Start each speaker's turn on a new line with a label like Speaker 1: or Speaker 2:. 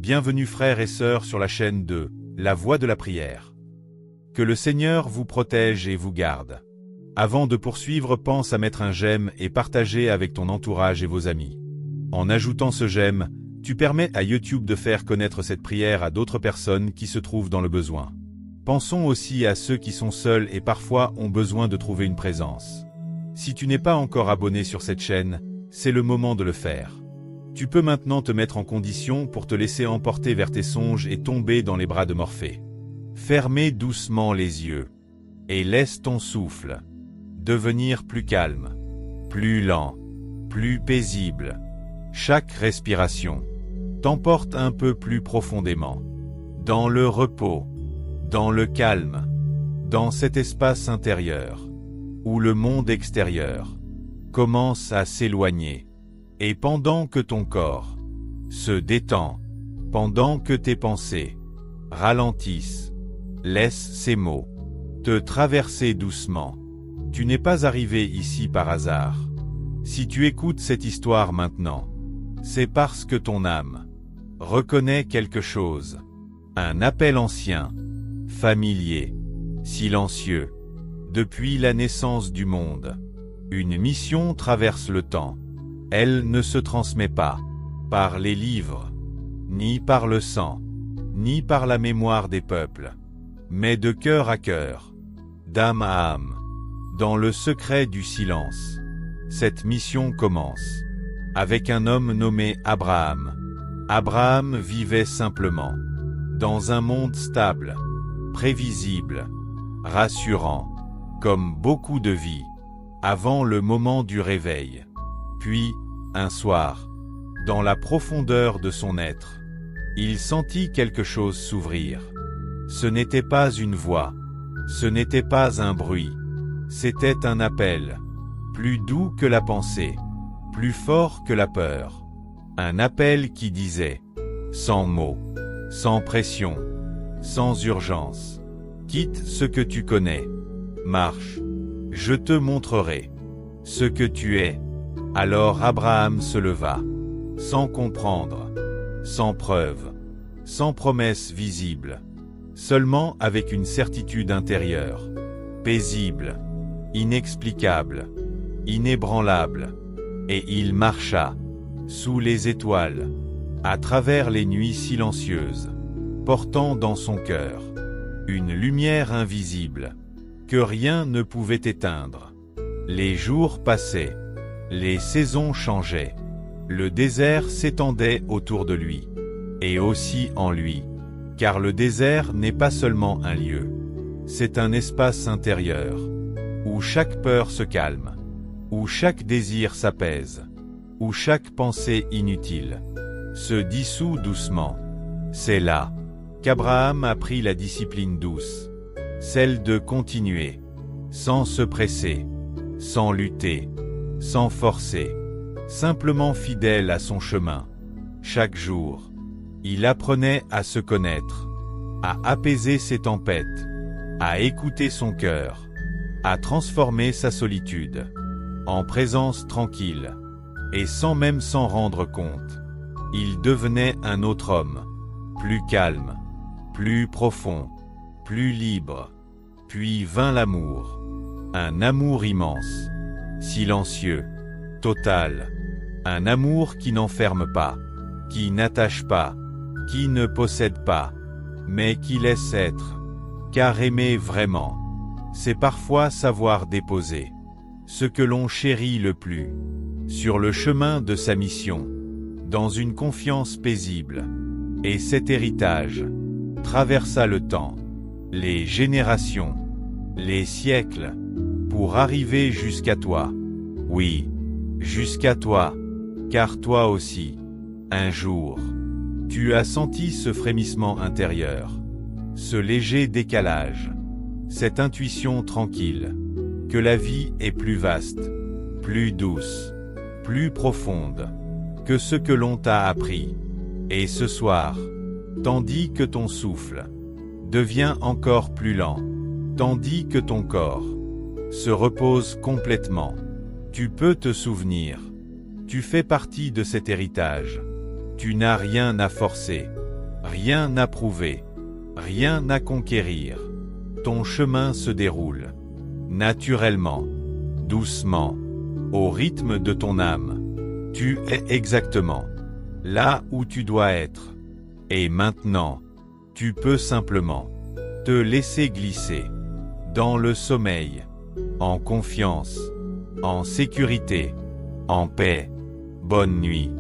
Speaker 1: Bienvenue frères et sœurs sur la chaîne de La Voix de la Prière. Que le Seigneur vous protège et vous garde. Avant de poursuivre, pense à mettre un j'aime et partager avec ton entourage et vos amis. En ajoutant ce j'aime, tu permets à YouTube de faire connaître cette prière à d'autres personnes qui se trouvent dans le besoin. Pensons aussi à ceux qui sont seuls et parfois ont besoin de trouver une présence. Si tu n'es pas encore abonné sur cette chaîne, c'est le moment de le faire. Tu peux maintenant te mettre en condition pour te laisser emporter vers tes songes et tomber dans les bras de Morphée. Fermez doucement les yeux et laisse ton souffle devenir plus calme, plus lent, plus paisible. Chaque respiration t'emporte un peu plus profondément dans le repos, dans le calme, dans cet espace intérieur où le monde extérieur commence à s'éloigner. Et pendant que ton corps se détend, pendant que tes pensées ralentissent, laisse ces mots te traverser doucement. Tu n'es pas arrivé ici par hasard. Si tu écoutes cette histoire maintenant, c'est parce que ton âme reconnaît quelque chose. Un appel ancien, familier, silencieux, depuis la naissance du monde. Une mission traverse le temps. Elle ne se transmet pas par les livres, ni par le sang, ni par la mémoire des peuples, mais de cœur à cœur, d'âme à âme, dans le secret du silence. Cette mission commence avec un homme nommé Abraham. Abraham vivait simplement, dans un monde stable, prévisible, rassurant, comme beaucoup de vies, avant le moment du réveil. Puis, un soir, dans la profondeur de son être, il sentit quelque chose s'ouvrir. Ce n'était pas une voix, ce n'était pas un bruit, c'était un appel, plus doux que la pensée, plus fort que la peur. Un appel qui disait, sans mots, sans pression, sans urgence, quitte ce que tu connais, marche, je te montrerai ce que tu es. Alors Abraham se leva, sans comprendre, sans preuve, sans promesse visible, seulement avec une certitude intérieure, paisible, inexplicable, inébranlable, et il marcha, sous les étoiles, à travers les nuits silencieuses, portant dans son cœur une lumière invisible, que rien ne pouvait éteindre. Les jours passaient. Les saisons changeaient, le désert s'étendait autour de lui, et aussi en lui, car le désert n'est pas seulement un lieu, c'est un espace intérieur, où chaque peur se calme, où chaque désir s'apaise, où chaque pensée inutile se dissout doucement. C'est là qu'Abraham apprit la discipline douce, celle de continuer, sans se presser, sans lutter, sans forcer, simplement fidèle à son chemin. Chaque jour, il apprenait à se connaître, à apaiser ses tempêtes, à écouter son cœur, à transformer sa solitude en présence tranquille, et sans même s'en rendre compte, il devenait un autre homme, plus calme, plus profond, plus libre. Puis vint l'amour, un amour immense, silencieux, total, un amour qui n'enferme pas, qui n'attache pas, qui ne possède pas, mais qui laisse être. Car aimer vraiment, c'est parfois savoir déposer ce que l'on chérit le plus, sur le chemin de sa mission, dans une confiance paisible. Et cet héritage traversa le temps, les générations, les siècles, pour arriver jusqu'à toi. Oui, jusqu'à toi, car toi aussi, un jour, tu as senti ce frémissement intérieur, ce léger décalage, cette intuition tranquille, que la vie est plus vaste, plus douce, plus profonde, que ce que l'on t'a appris. Et ce soir, tandis que ton souffle devient encore plus lent, tandis que ton corps se repose complètement, tu peux te souvenir, tu fais partie de cet héritage, tu n'as rien à forcer, Rien à prouver, rien à conquérir. Ton chemin se déroule, naturellement, doucement, au rythme de ton âme. Tu es exactement là où tu dois être. Et maintenant, tu peux simplement te laisser glisser dans le sommeil, en confiance, en sécurité, en paix. Bonne nuit.